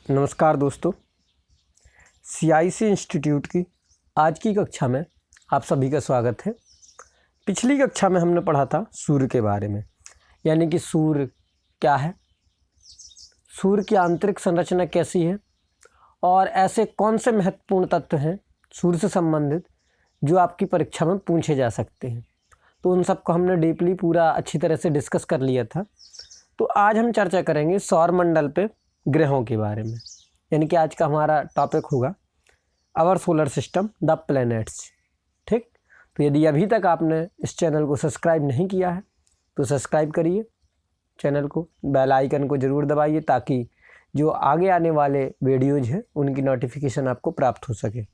नमस्कार दोस्तों, CIC institute की आज की कक्षा में आप सभी का स्वागत है। पिछली कक्षा में हमने पढ़ा था सूर्य के बारे में, यानी कि सूर्य क्या है, सूर्य की आंतरिक संरचना कैसी है और ऐसे कौन से महत्वपूर्ण तत्व हैं सूर्य से संबंधित जो आपकी परीक्षा में पूछे जा सकते हैं। तो उन सबको हमने डीपली पूरा अच्छी तरह से डिस्कस कर लिया था। तो आज हम चर्चा करेंगे सौरमंडल पे ग्रहों के बारे में, यानी कि आज का हमारा टॉपिक होगा our solar system the planets. ठीक, तो यदि अभी तक आपने इस चैनल को सब्सक्राइब नहीं किया है तो सब्सक्राइब करिए चैनल को, बेल आइकन को ज़रूर दबाइए ताकि जो आगे आने वाले वीडियोज़ हैं उनकी नोटिफिकेशन आपको प्राप्त हो सके।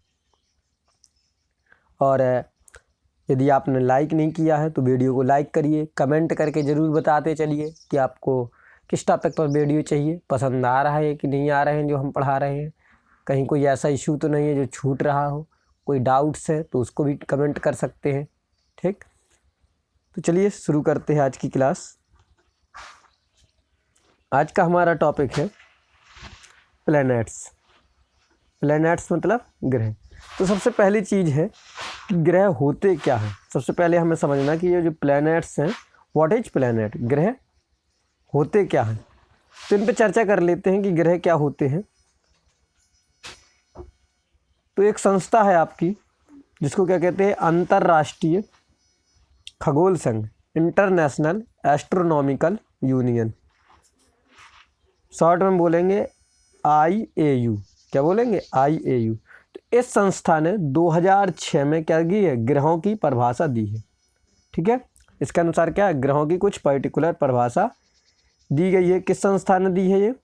और यदि आपने लाइक नहीं किया है तो वीडियो को लाइक करिए, कमेंट करके ज़रूर बताते चलिए कि आपको किस टॉपिक पर वीडियो चाहिए, पसंद आ रहा है कि नहीं आ रहे हैं जो हम पढ़ा रहे हैं, कहीं कोई ऐसा इशू तो नहीं है जो छूट रहा हो, कोई डाउट्स है तो उसको भी कमेंट कर सकते हैं। ठीक, तो चलिए शुरू करते हैं आज की क्लास। आज का हमारा टॉपिक है प्लैनेट्स। प्लैनेट्स मतलब ग्रह। तो सबसे पहली चीज़ है कि ग्रह होते क्या हैं। सबसे पहले हमें समझना कि ये जो प्लैनेट्स हैं, व्हाट इज प्लैनेट, ग्रह होते क्या हैं। तो इन पे चर्चा कर लेते हैं कि ग्रह क्या होते हैं। तो एक संस्था है आपकी जिसको क्या कहते हैं, अंतर्राष्ट्रीय खगोल संघ, इंटरनेशनल एस्ट्रोनॉमिकल यूनियन, शॉर्ट में बोलेंगे IAU। क्या बोलेंगे? IAU। तो इस संस्था ने 2006 में क्या की है, ग्रहों की परिभाषा दी है। ठीक है, इसके अनुसार क्या है, ग्रहों की कुछ पर्टिकुलर परिभाषा दी गई है। किस संस्था ने दी है? ये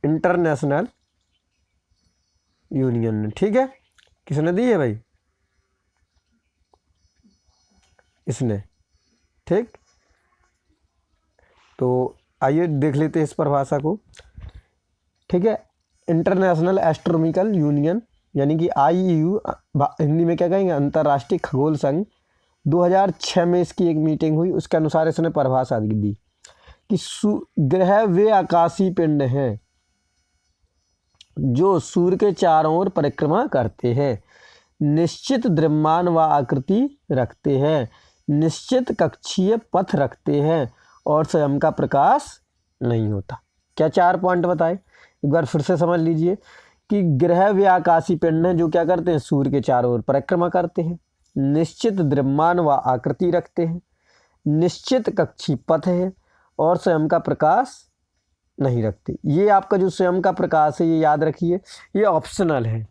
इंटरनेशनल यूनियन ने। ठीक है, किसने दी है भाई? इसने। ठीक, तो आइए देख लेते हैं इस परिभाषा को। ठीक है, इंटरनेशनल एस्ट्रोनॉमिकल यूनियन यानी कि IAU, हिंदी में क्या कहेंगे, अंतर्राष्ट्रीय खगोल संघ, 2006 में इसकी एक मीटिंग हुई। उसके अनुसार इसने परिभाषा दी कि ग्रह वे आकाशीय पिंड हैं जो सूर्य के चारों ओर परिक्रमा करते हैं, निश्चित द्रव्यमान व आकृति रखते हैं, निश्चित कक्षीय पथ रखते हैं और स्वयं का प्रकाश नहीं होता। क्या 4 पॉइंट बताए, एक बार फिर से समझ लीजिए कि ग्रह वे आकाशीय पिंड हैं जो क्या करते हैं, सूर्य के चारों ओर परिक्रमा करते हैं, निश्चित द्रव्यमान व आकृति रखते हैं, निश्चित कक्षीय पथ है और स्वयं का प्रकाश नहीं रखते। ये आपका जो स्वयं का प्रकाश है, ये याद रखिए, ये ऑप्शनल है।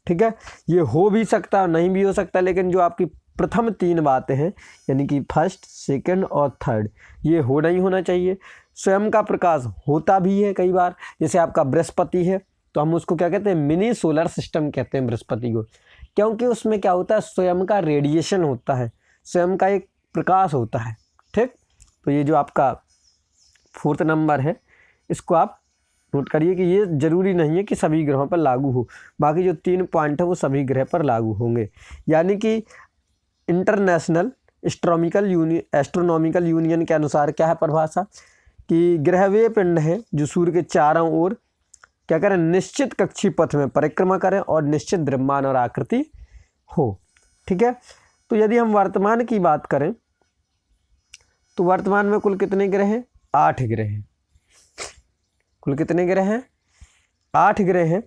ठीक है, ये हो भी सकता है, नहीं भी हो सकता, लेकिन जो आपकी प्रथम 3 बातें हैं यानी कि फर्स्ट, सेकंड और थर्ड, ये होना ही होना चाहिए। स्वयं का प्रकाश होता भी है कई बार, जैसे आपका बृहस्पति है तो हम उसको क्या कहते हैं, मिनी सोलर सिस्टम कहते हैं बृहस्पति को, क्योंकि उसमें क्या होता है, स्वयं का रेडिएशन होता है, स्वयं का एक प्रकाश होता है। ठीक, तो ये जो आपका 4th नंबर है, इसको आप नोट करिए कि ये ज़रूरी नहीं है कि सभी ग्रहों पर लागू हो, बाकी जो 3 पॉइंट है वो सभी ग्रह पर लागू होंगे। यानी कि इंटरनेशनल एस्ट्रोनॉमिकल यूनियन के अनुसार क्या है परिभाषा, कि ग्रह वे पिंड हैं जो सूर्य के चारों ओर क्या करें, निश्चित कक्षीय पथ में परिक्रमा करें और निश्चित द्रव्यमान और आकृति हो। ठीक है, तो यदि हम वर्तमान की बात करें तो वर्तमान में कुल कितने ग्रह हैं? 8 ग्रह हैं। कुल कितने ग्रह हैं? 8 ग्रह हैं।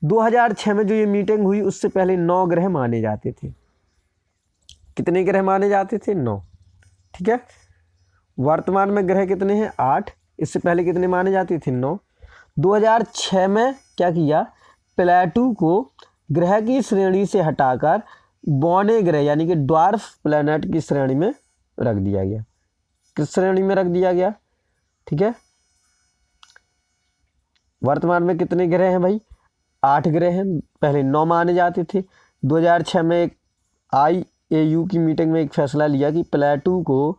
2006 में जो ये मीटिंग हुई उससे पहले 9 ग्रह माने जाते थे। कितने ग्रह माने जाते थे? 9। ठीक है, वर्तमान में ग्रह कितने हैं? 8। इससे पहले कितने माने जाते थे? 9। 2006 में क्या किया, प्लेटो को ग्रह की श्रेणी से हटाकर बौने ग्रह यानी कि ड्वार्फ प्लैनेट की श्रेणी में रख दिया गया। किस श्रेणी में रख दिया गया? ठीक है, वर्तमान में कितने ग्रह हैं भाई? 8 ग्रह हैं, पहले 9 माने जाते थे। 2006 में एक IAU की मीटिंग में एक फैसला लिया कि प्लेटो को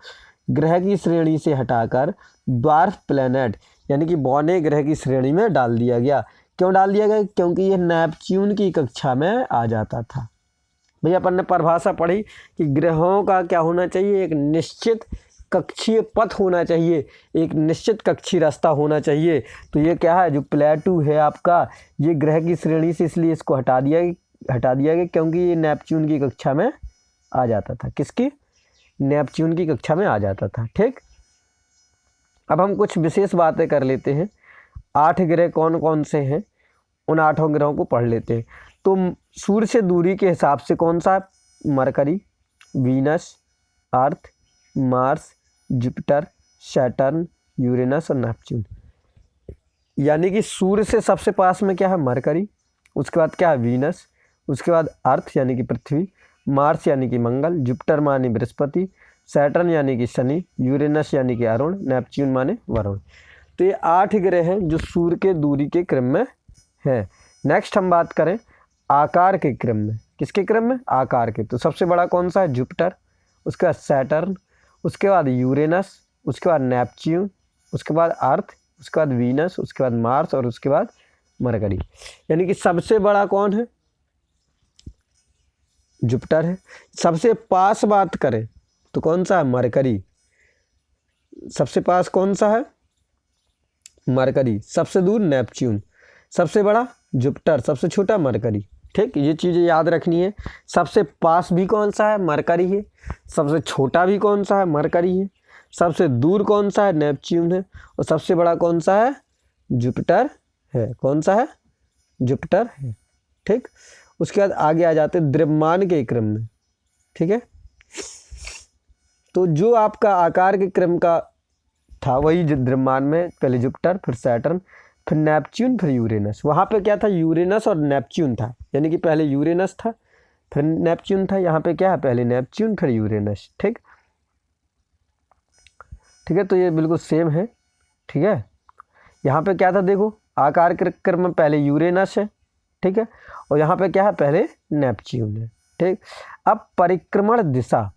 ग्रह की श्रेणी से हटाकर ड्वार्फ प्लैनेट यानी कि बौने ग्रह की श्रेणी में डाल दिया गया। क्यों डाल दिया गया? क्योंकि यह नेपच्यून की कक्षा में आ जाता था। भैया अपन ने परिभाषा पढ़ी कि ग्रहों का क्या होना चाहिए, एक निश्चित कक्षीय पथ होना चाहिए, एक निश्चित कक्षीय रास्ता होना चाहिए। तो ये क्या है, जो प्लेटू है आपका, ये ग्रह की श्रेणी से इसलिए इसको हटा दिया गया क्योंकि ये नेपच्यून की कक्षा में आ जाता था। किसकी? नेपच्यून की कक्षा में आ जाता था। ठीक, अब हम कुछ विशेष बातें कर लेते हैं। 8 ग्रह कौन कौन से हैं, उन 8 ग्रहों को पढ़ लेते हैं। तो सूर्य से दूरी के हिसाब से कौन सा है? मरकरी, वीनस, अर्थ, मार्स, जुपिटर, सैटर्न, यूरेनस और नेपच्यून। यानी कि सूर्य से सबसे पास में क्या है? मरकरी, उसके बाद क्या है? वीनस, उसके बाद अर्थ यानी कि पृथ्वी, मार्स यानी कि मंगल, जुपिटर माने बृहस्पति, सैटर्न यानी कि शनि, यूरेनस यानी कि अरुण, नेपच्यून माने वरुण। तो ये 8 ग्रह हैं जो सूर्य के दूरी के क्रम में हैं। नेक्स्ट हम बात करें आकार के क्रम में। किसके क्रम में? आकार के। तो सबसे बड़ा कौन सा है? जुपिटर, उसके बाद सैटर्न, उसके बाद यूरेनस, उसके बाद नेपच्यून, उसके बाद अर्थ, उसके बाद वीनस, उसके बाद मार्स और उसके बाद मरकरी। यानी कि सबसे बड़ा कौन है? जुपिटर है। सबसे पास बात करें तो कौन सा है? मरकरी। सबसे पास कौन सा है? मरकरी। सबसे दूर नेपच्यून। सबसे बड़ा जुपिटर, सबसे छोटा मरकरी। ठीक, ये चीज़ें याद रखनी है। सबसे पास भी कौन सा है? मरकरी है। सबसे छोटा भी कौन सा है? मरकरी है। सबसे दूर कौन सा है? नेपच्यून है। और सबसे बड़ा कौन सा है? जुपिटर है। कौन सा है? जुपिटर है। ठीक, उसके बाद आगे आ जाते द्रव्यमान के क्रम में। ठीक है, तो जो आपका आकार के क्रम का था वही द्रव्यमान में पहले जुपिटर, फिर सैटर्न, फिर नेपच्यून, फिर यूरेनस। वहाँ पे क्या था? यूरेनस और नेपच्यून था। यानी कि पहले यूरेनस था फिर नेपच्यून था। यहाँ पे क्या है? पहले नेपच्यून फिर यूरेनस। ठीक, ठीक है, तो ये बिल्कुल सेम है। ठीक है, यहाँ पे क्या था? देखो, आकार के क्रम में पहले यूरेनस है। ठीक है, और यहाँ पे क्या है? पहले नेपच्यून है। ठीक, अब परिक्रमण दिशा।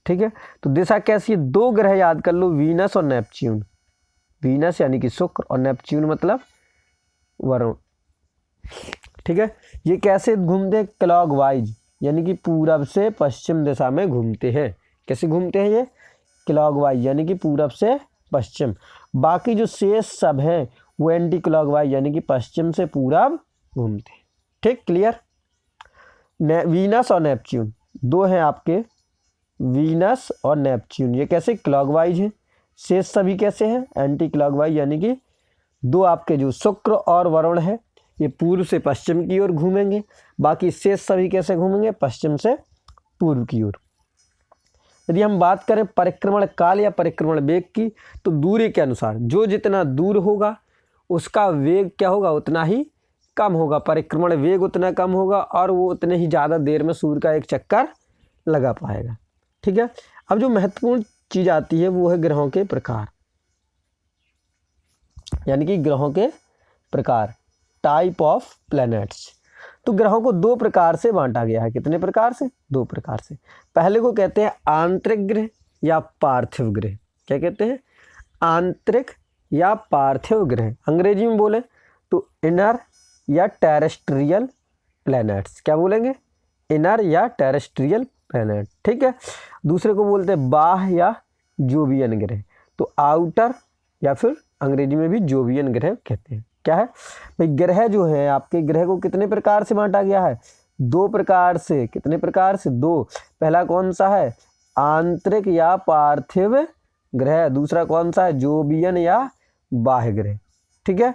ठीक है, तो दिशा कैसी है? 2 ग्रह याद कर लो, वीनस और नेपच्यून। वीनस यानी कि शुक्र और नेपच्यून मतलब वरुण। ठीक है, ये कैसे घूमते हैं? क्लॉकवाइज, यानी कि पूरब से पश्चिम दिशा में घूमते हैं। कैसे घूमते हैं ये? क्लॉकवाइज, यानी कि पूरब से पश्चिम। बाकी जो शेष सब हैं वो एंटी क्लॉकवाइज, यानी कि पश्चिम से पूरब घूमते हैं। ठीक, क्लियर? वीनस और नेपच्यून 2 हैं आपके, वीनस और नेपच्यून। ये कैसे? क्लॉकवाइज है। शेष सभी कैसे हैं? एंटी क्लॉकवाइज, यानी कि 2 आपके जो शुक्र और वरुण है ये पूर्व से पश्चिम की ओर घूमेंगे। बाकी शेष सभी कैसे घूमेंगे? पश्चिम से पूर्व की ओर। यदि हम बात करें परिक्रमण काल या परिक्रमण वेग की, तो दूरी के अनुसार जो जितना दूर होगा उसका वेग क्या होगा? उतना ही कम होगा। परिक्रमण वेग उतना कम होगा और वो उतने ही ज़्यादा देर में सूर्य का एक चक्कर लगा पाएगा। ठीक है, अब जो महत्वपूर्ण चीज़ आती है वो है ग्रहों के प्रकार, यानी कि ग्रहों के प्रकार, टाइप ऑफ प्लैनेट्स। तो ग्रहों को 2 प्रकार से बांटा गया है। कितने प्रकार से? 2 प्रकार से। पहले को कहते हैं आंतरिक ग्रह या पार्थिव ग्रह। क्या कहते हैं? आंतरिक या पार्थिव ग्रह। अंग्रेजी में बोले तो इनर या टेरेस्ट्रियल प्लैनेट्स। क्या बोलेंगे? इनर या टेरेस्ट्रियल प्लैनेट। ठीक है, दूसरे को बोलते हैं बाह्य या जोवियन ग्रह। तो आउटर या फिर अंग्रेजी में भी जोवियन ग्रह कहते हैं। क्या है भाई? ग्रह जो है आपके, ग्रह को कितने प्रकार से बांटा गया है? 2 प्रकार से। कितने प्रकार से? 2। पहला कौन सा है? आंतरिक या पार्थिव ग्रह। दूसरा कौन सा है? जोवियन या बाह्य ग्रह। ठीक है,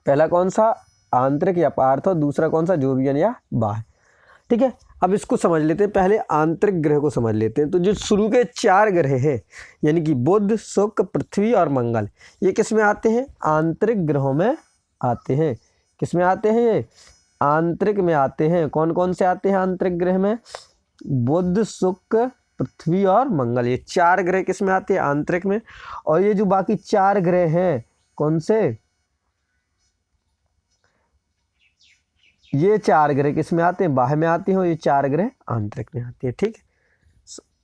पहला कौन सा? आंतरिक या पार्थिव, दूसरा कौन सा? जोवियन या बाह्य। ठीक है, अब इसको समझ लेते हैं। पहले आंतरिक ग्रह को समझ लेते हैं। तो जो शुरू के 4 ग्रह हैं, यानी कि बुध, शुक्र, पृथ्वी और मंगल, ये किस में आते हैं? आंतरिक ग्रहों में आते हैं। किस में आते हैं? ये आंतरिक में आते हैं। कौन कौन से आते हैं आंतरिक ग्रह में? बुध, शुक्र, पृथ्वी और मंगल। ये 4 ग्रह किस में आते हैं? आंतरिक में। और ये जो बाकी 4 ग्रह हैं, कौन से? ये 4 ग्रह किस में आते हैं? बाह्य में आते हैं। और ये 4 ग्रह आंतरिक में आते हैं। ठीक है,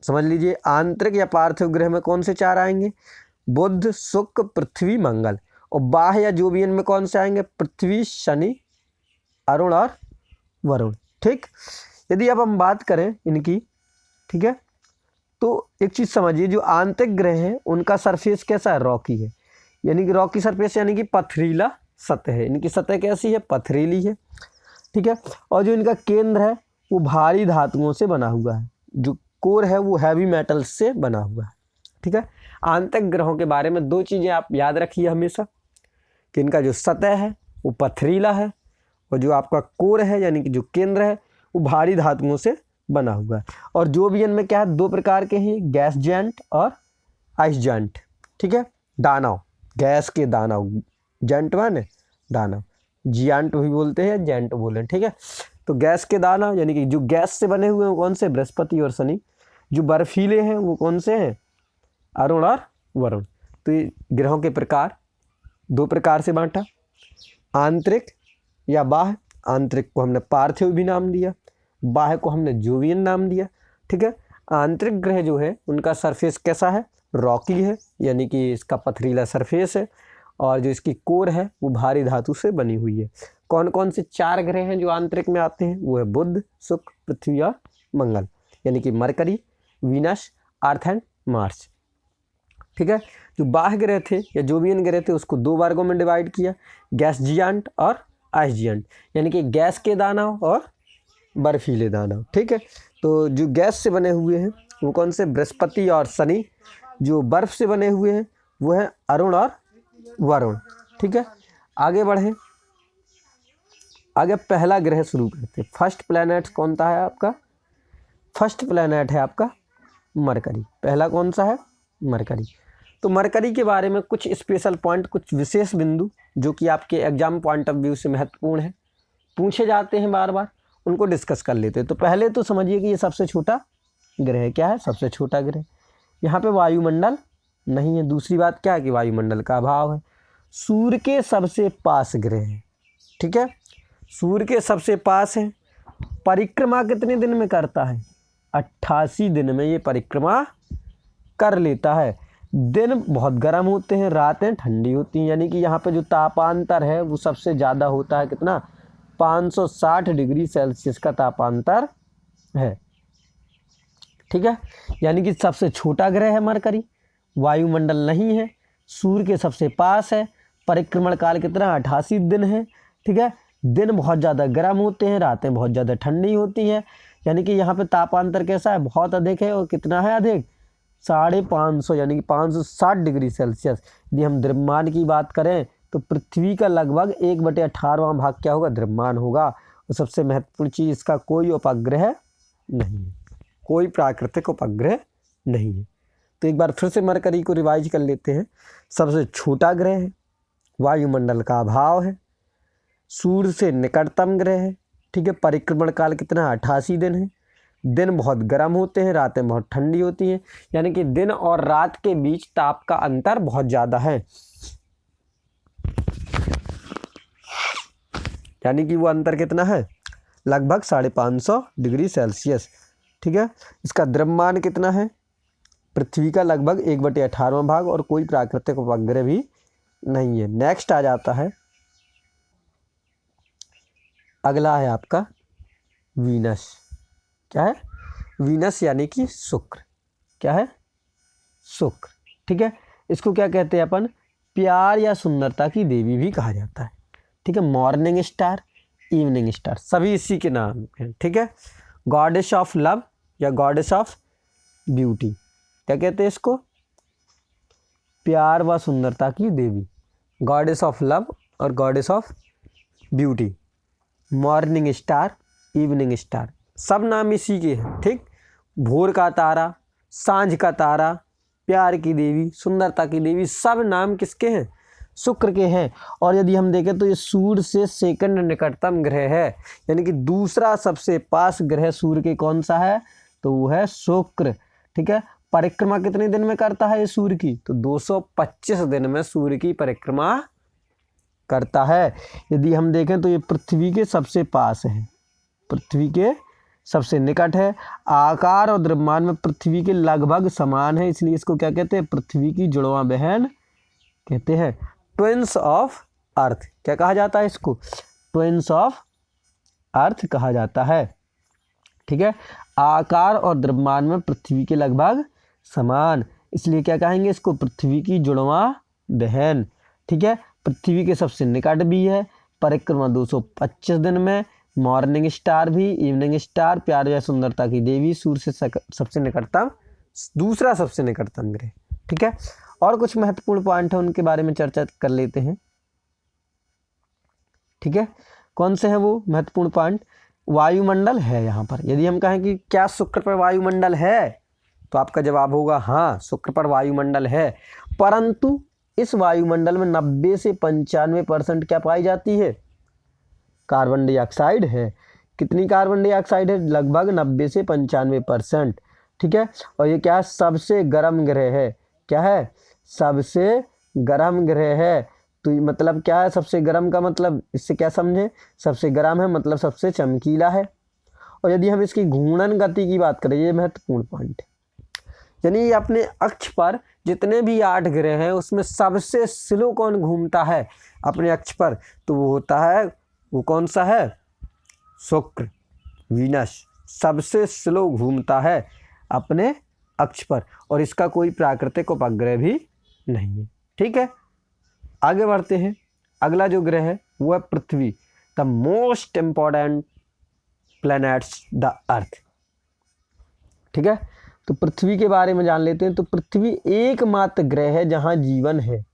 समझ लीजिए। आंतरिक या पार्थिव ग्रह में कौन से 4 आएंगे? बुध, शुक्र, पृथ्वी, मंगल। और बाह्य या जोवियन में कौन से आएंगे? पृथ्वी, शनि, अरुण और वरुण। ठीक, यदि अब हम बात करें इनकी, ठीक है, तो एक चीज़ समझिए, जो आंतरिक ग्रह हैं उनका सरफेस कैसा है, रॉकी है, यानी कि रॉकी सरफेस यानी कि पथरीला सतह है, इनकी सतह कैसी है, पथरीली है, ठीक है। और जो इनका केंद्र है वो भारी धातुओं से बना हुआ है, जो कोर है वो हैवी मेटल से बना हुआ है, ठीक है। आंतरिक ग्रहों के बारे में दो चीज़ें आप याद रखिए हमेशा, कि इनका जो सतह है वो पथरीला है और जो आपका कोर है यानी कि जो केंद्र है वो भारी धातुओं से बना हुआ है। और जो भी इनमें क्या है, दो प्रकार के हैं, गैस जेंट और आइस जेंट, ठीक है। दानव, गैस के दानव, जेंट माने दानव, जियांट भी बोलते हैं, जेंट बोले, ठीक है। तो गैस के दानव यानी कि जो गैस से बने हुए हैं वो कौन से, बृहस्पति और शनि। जो बर्फीले हैं वो कौन से हैं, अरुण और वरुण। तो ये ग्रहों के प्रकार दो प्रकार से बांटा, आंतरिक या बाह्य। आंतरिक को हमने पार्थिव भी नाम दिया, बाह्य को हमने जोवियन नाम दिया, ठीक है। आंतरिक ग्रह जो है उनका सरफेस कैसा है, रॉकी है, यानी कि इसका पथरीला सरफेस है, और जो इसकी कोर है वो भारी धातु से बनी हुई है। कौन कौन से 4 ग्रह हैं जो आंतरिक में आते हैं, वो है बुध, शुक्र, पृथ्वी और मंगल, यानी कि mercury, Venus, earth and Mars, ठीक है। जो बाह्य ग्रह थे या जो भी इन ग्रह थे उसको 2 वर्गों में डिवाइड किया, गैस जियांट और आइस जियांट, यानी कि गैस के दानव और बर्फीले दानव, ठीक है। तो जो गैस से बने हुए हैं वो कौन से, बृहस्पति और शनि। जो बर्फ से बने हुए हैं वो है अरुण और वरुण, ठीक है। आगे बढ़ें, आगे पहला ग्रह शुरू करते हैं। फर्स्ट प्लैनेट कौन सा है आपका, फर्स्ट प्लैनेट है आपका मरकरी। पहला कौन सा है, मरकरी। तो मरकरी के बारे में कुछ स्पेशल पॉइंट, कुछ विशेष बिंदु जो कि आपके एग्जाम पॉइंट ऑफ व्यू से महत्वपूर्ण है, पूछे जाते हैं बार बार, उनको डिस्कस कर लेते हैं। तो पहले तो समझिए कि ये सबसे छोटा ग्रह क्या है, सबसे छोटा ग्रह। यहाँ पे वायुमंडल नहीं है। दूसरी बात क्या है कि वायुमंडल का अभाव है। सूर्य के सबसे पास ग्रह है, ठीक है, सूर्य के सबसे पास है। परिक्रमा कितने दिन में करता है, 88 दिन में ये परिक्रमा कर लेता है। दिन बहुत गर्म होते हैं, रातें ठंडी होती हैं, यानी कि यहाँ पे जो तापांतर है वो सबसे ज़्यादा होता है, कितना, 560 डिग्री सेल्सियस का तापांतर है, ठीक है। यानी कि सबसे छोटा ग्रह है मरकरी, वायुमंडल नहीं है, सूर्य के सबसे पास है, परिक्रमण काल कितना, 88 दिन है, ठीक है। दिन बहुत ज़्यादा गर्म होते हैं, रातें बहुत ज़्यादा ठंडी होती हैं, यानी कि यहाँ पे तापांतर कैसा है, बहुत अधिक है। और कितना है अधिक, 550 यानी कि 560 डिग्री सेल्सियस। यदि हम द्रव्यमान की बात करें तो पृथ्वी का लगभग 1/18वां भाग क्या होगा, द्रव्यमान होगा। और सबसे महत्वपूर्ण चीज़, इसका कोई उपग्रह नहीं है, कोई प्राकृतिक उपग्रह नहीं है। तो एक बार फिर से मरकरी को रिवाइज कर लेते हैं। सबसे छोटा ग्रह है, वायुमंडल का अभाव है, सूर्य से निकटतम ग्रह है, ठीक है। परिक्रमण काल कितना, 88 दिन है। दिन बहुत गर्म होते हैं, रातें बहुत ठंडी होती हैं, यानी कि दिन और रात के बीच ताप का अंतर बहुत ज़्यादा है, यानी कि वो अंतर कितना है, लगभग 550 डिग्री सेल्सियस, ठीक है। इसका द्रव्यमान कितना है, पृथ्वी का लगभग 1/18वां भाग, और कोई प्राकृतिक उपग्रह भी नहीं है। नेक्स्ट आ जाता है, अगला है आपका वीनस। क्या है, वीनस यानी कि शुक्र। क्या है, शुक्र, ठीक है। इसको क्या कहते हैं अपन, प्यार या सुंदरता की देवी भी कहा जाता है, ठीक है। मॉर्निंग स्टार, इवनिंग स्टार, सभी इसी के नाम हैं, ठीक है। गॉडेस ऑफ लव या गॉडेस ऑफ ब्यूटी, क्या कहते हैं इसको, प्यार व सुंदरता की देवी, गॉडेस ऑफ लव और goddess of beauty. Morning star, evening star, सब नाम इसी के हैं, ठीक। भोर का तारा, सांझ का तारा, प्यार की देवी, सुंदरता की देवी, सब नाम किसके हैं, शुक्र के हैं। और यदि हम देखें तो ये सूर्य से सेकंड निकटतम ग्रह है, यानी कि दूसरा सबसे पास ग्रह सूर्य के कौन सा है, तो वो है शुक्र, ठीक है। परिक्रमा कितने दिन में करता है ये सूर्य की, तो 225 दिन में सूर्य की परिक्रमा करता है। यदि हम देखें तो ये पृथ्वी के सबसे पास है, पृथ्वी के सबसे निकट है, आकार और द्रव्यमान में पृथ्वी के लगभग समान है, इसलिए इसको क्या कहते हैं, पृथ्वी की जुड़वा बहन कहते हैं, ट्विंस ऑफ अर्थ। क्या कहा जाता है इसको, ट्विंस ऑफ अर्थ कहा जाता है, ठीक है। आकार और द्रव्यमान में पृथ्वी के लगभग समान, इसलिए क्या कहेंगे इसको, पृथ्वी की जुड़वा बहन। ठीक है, पृथ्वी के सबसे निकट भी है, परिक्रमा 225 दिन में, मॉर्निंग स्टार भी, इवनिंग स्टार, प्यार या सुंदरता की देवी, सूर्य से सबसे निकटतम, दूसरा सबसे निकटतम ग्रह। ठीक है, और कुछ महत्वपूर्ण पॉइंट है उनके बारे में चर्चा कर लेते हैं। ठीक है, कौन से हैं वो महत्वपूर्ण पॉइंट? वायुमंडल है यहाँ पर। यदि हम कहें कि क्या शुक्र पर वायुमंडल है, तो आपका जवाब होगा हाँ, शुक्र पर वायुमंडल है, परंतु इस वायुमंडल में 90 से 95% क्या पाई जाती है? कार्बन डाइऑक्साइड है। कितनी कार्बन डाइऑक्साइड है? लगभग 90 से 95%। ठीक है, और ये क्या है? सबसे गर्म ग्रह है। क्या है? सबसे गर्म ग्रह है। तो मतलब क्या है सबसे गर्म का मतलब, इससे क्या समझे? सबसे गर्म है मतलब सबसे चमकीला है। और यदि हम इसकी घूर्णन गति की बात करें, ये महत्वपूर्ण पॉइंट है, यानी अपने अक्ष पर जितने भी 8 ग्रह हैं उसमें सबसे स्लो कौन घूमता है अपने अक्ष पर? तो वो होता है, वो कौन सा है? शुक्र, वीनस सबसे स्लो घूमता है अपने अक्ष पर, और इसका कोई प्राकृतिक उपग्रह भी नहीं है। ठीक है, आगे बढ़ते हैं। अगला जो ग्रह है वो है पृथ्वी, the most important planets the earth. ठीक है, तो पृथ्वी के बारे में जान लेते हैं। तो पृथ्वी एकमात्र ग्रह है जहाँ जीवन है,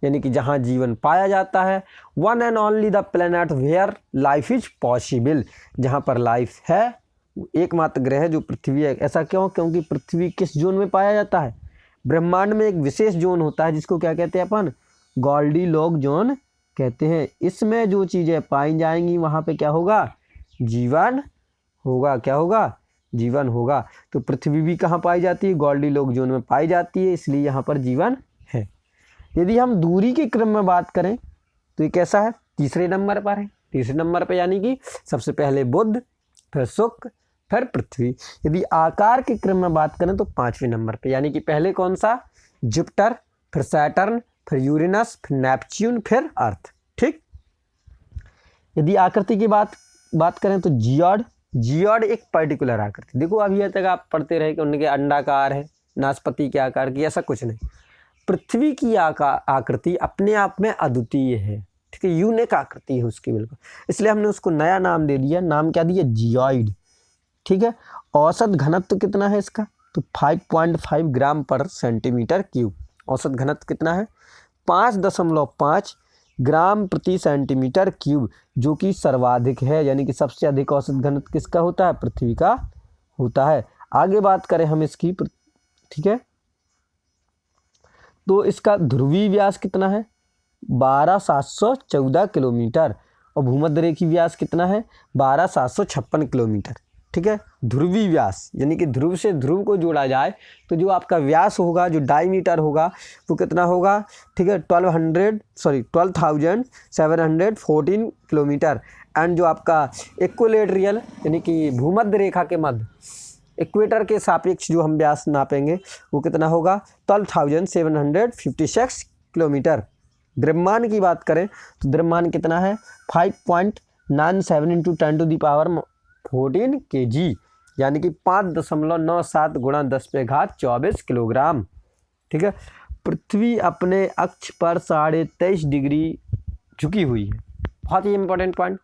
यानी कि जहाँ जीवन पाया जाता है। One and only the planet where life is possible, जहाँ पर लाइफ है, एकमात्र ग्रह है जो पृथ्वी है। ऐसा क्यों? क्योंकि पृथ्वी किस जोन में पाया जाता है? ब्रह्मांड में एक विशेष जोन होता है जिसको क्या कहते हैं अपन? गोल्डीलॉक जोन कहते हैं। इसमें जो चीज़ें पाई जाएंगी वहाँ पे क्या होगा? जीवन होगा। क्या होगा? जीवन होगा। तो पृथ्वी भी कहाँ पाई जाती है? गोल्डीलॉक जोन में पाई जाती है, इसलिए यहाँ पर जीवन है। यदि हम दूरी के क्रम में बात करें तो ये कैसा है? तीसरे नंबर पर है। तीसरे नंबर पर यानी कि सबसे पहले बुध, फिर शुक्र, फिर पृथ्वी। यदि आकार के क्रम में बात करें तो 5वें नंबर पे, यानी कि पहले कौन सा? जुपिटर, फिर सैटर्न, फिर यूरेनस, फिर नेपच्यून, फिर अर्थ। ठीक, यदि आकृति की बात करें तो जियोड एक पर्टिकुलर आकृति। देखो अभी तक आप पढ़ते रहे कि उनके अंडाकार है, नाशपाती के आकार की, ऐसा कुछ नहीं। पृथ्वी की आकृति अपने आप में अद्वितीय है। ठीक है, यूनिक आकृति है उसकी बिल्कुल, इसलिए हमने उसको नया नाम दे दिया। नाम क्या दिया? जियोइड। ठीक है, औसत घनत्व कितना है इसका? तो 5.5 ग्राम पर सेंटीमीटर क्यूब। औसत घनत्व कितना है? 5.5 ग्राम प्रति सेंटीमीटर क्यूब, जो कि सर्वाधिक है, यानी कि सबसे अधिक औसत घनत्व किसका होता है? पृथ्वी का होता है। आगे बात करें हम इसकी, ठीक है, तो इसका ध्रुवीय व्यास कितना है? 12,714 किलोमीटर, और भूमध्य रेखीय व्यास कितना है? 12,756 किलोमीटर। ठीक है, ध्रुवीय व्यास यानी कि ध्रुव से ध्रुव को जोड़ा जाए तो जो आपका व्यास होगा, जो डायमीटर होगा, वो कितना होगा? ठीक है, 12,714 किलोमीटर। एंड जो आपका इक्विलेटरल यानी कि भूमध्य रेखा के मध्य, इक्वेटर के सापेक्ष जो हम व्यास नापेंगे वो कितना होगा? 12,756 किलोमीटर। द्रव्यमान की बात करें तो द्रव्यमान कितना है? 5.97 × 10⁻14 kg, यानी कि 5.97 × 10⁻24 किलोग्राम। ठीक है, पृथ्वी अपने अक्ष पर 23.5 डिग्री झुकी हुई है। बहुत ही इंपॉर्टेंट पॉइंट,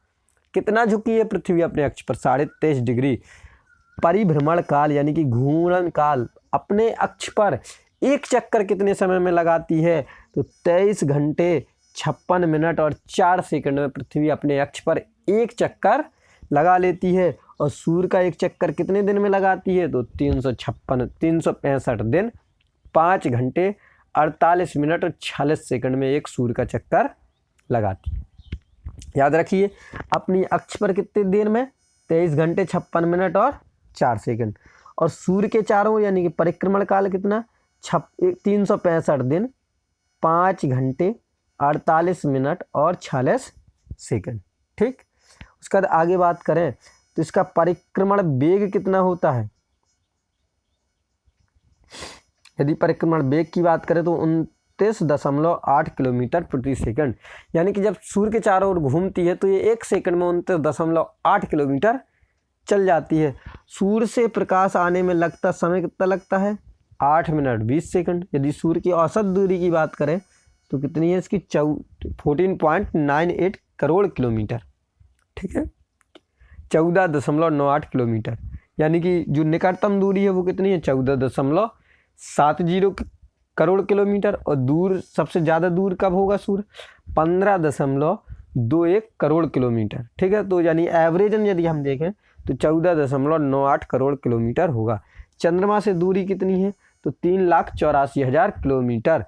कितना झुकी है पृथ्वी अपने अक्ष पर? 23.5 डिग्री। परिभ्रमण काल यानी कि घूर्णन काल, अपने अक्ष पर एक चक्कर कितने समय में लगाती है? तो 23 घंटे 56 मिनट और 4 सेकंड में पृथ्वी अपने अक्ष पर एक चक्कर लगा लेती है। और सूर्य का एक चक्कर कितने दिन में लगाती है? तो 365 दिन 5 घंटे 48 मिनट और 46 सेकंड में एक सूर्य का चक्कर लगाती है। याद रखिए, अपनी अक्ष पर कितने देर में? 23 घंटे 56 मिनट और 4 सेकंड। और सूर्य के चारों यानी कि परिक्रमण काल कितना? 365 दिन 5 घंटे 48 मिनट और 46 सेकंड। ठीक, उसके बाद आगे बात करें तो इसका परिक्रमण वेग कितना होता है? यदि परिक्रमण वेग की बात करें तो 29.8 किलोमीटर प्रति सेकंड, यानी कि जब सूर्य के चारों ओर घूमती है तो ये 1 सेकंड में 29.8 किलोमीटर चल जाती है। सूर्य से प्रकाश आने में लगता समय कितना लगता है? 8 मिनट 20 सेकंड। यदि सूर्य की औसत दूरी की बात करें तो कितनी है इसकी 14.98 करोड़ किलोमीटर। ठीक है, 14.98 किलोमीटर। यानी कि जो निकटतम दूरी है वो कितनी है 14.70 करोड़ किलोमीटर। और दूर सबसे ज़्यादा दूर कब होगा सूर्य 15.21 करोड़ किलोमीटर। ठीक है, तो यानी एवरेजन यदि हम देखें तो 14.98 करोड़ किलोमीटर होगा। चंद्रमा से दूरी कितनी है तो 3,84,000 किलोमीटर।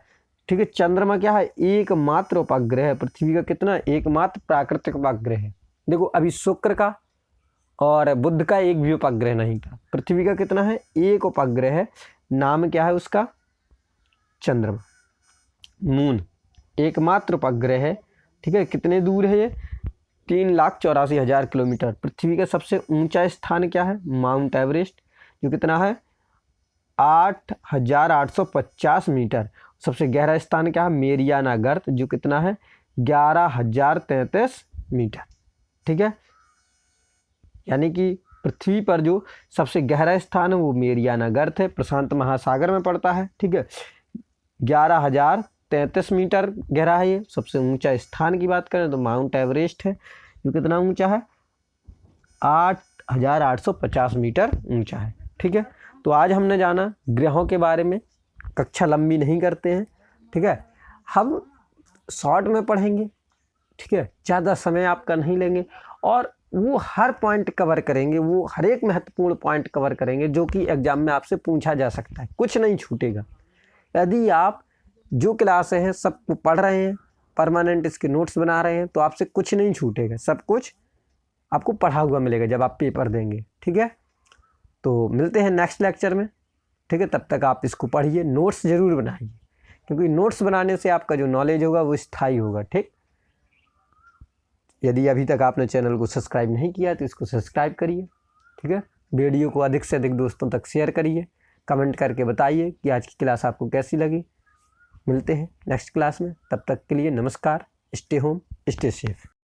ठीक है, चंद्रमा क्या है एकमात्र उपग्रह है, पृथ्वी का कितना एकमात्र प्राकृतिक उपग्रह है। देखो अभी शुक्र का और बुध का एक भी उपग्रह नहीं था, पृथ्वी का कितना है एक उपग्रह है, नाम क्या है उसका चंद्रमा, मून, एकमात्र उपग्रह है। ठीक है, कितने दूर है ये 3,84,000 किलोमीटर। पृथ्वी का सबसे ऊंचा स्थान क्या है माउंट एवरेस्ट, जो कितना है 8,850 मीटर। सबसे गहरा स्थान क्या है मेरियाना गर्त, जो कितना है 11,033 मीटर। ठीक है, यानी कि पृथ्वी पर जो सबसे गहरा स्थान है वो मेरियाना गर्त है, प्रशांत महासागर में पड़ता है। ठीक है, 11,033 मीटर गहरा है ये। सबसे ऊंचा स्थान की बात करें तो माउंट एवरेस्ट है, जो कितना ऊंचा है 8,850 मीटर ऊंचा है। ठीक है, तो आज हमने जाना ग्रहों के बारे में, कक्षा लंबी नहीं करते हैं। ठीक है, हम शॉर्ट में पढ़ेंगे। ठीक है, ज़्यादा समय आपका नहीं लेंगे और वो हर पॉइंट कवर करेंगे, वो हर एक महत्वपूर्ण पॉइंट कवर करेंगे जो कि एग्जाम में आपसे पूछा जा सकता है, कुछ नहीं छूटेगा। यदि आप जो क्लासें हैं सब पढ़ रहे हैं, परमानेंट इसके नोट्स बना रहे हैं, तो आपसे कुछ नहीं छूटेगा, सब कुछ आपको पढ़ा हुआ मिलेगा जब आप पेपर देंगे। ठीक है, तो मिलते हैं नेक्स्ट लेक्चर में। ठीक है, तब तक आप इसको पढ़िए, नोट्स ज़रूर बनाइए, क्योंकि नोट्स बनाने से आपका जो नॉलेज होगा वो स्थायी होगा। ठीक, यदि अभी तक आपने चैनल को सब्सक्राइब नहीं किया तो इसको सब्सक्राइब करिए। ठीक है, वीडियो को अधिक से अधिक दोस्तों तक शेयर करिए, कमेंट करके बताइए कि आज की क्लास आपको कैसी लगी। मिलते हैं नेक्स्ट क्लास में, तब तक के लिए नमस्कार। Stay home stay safe.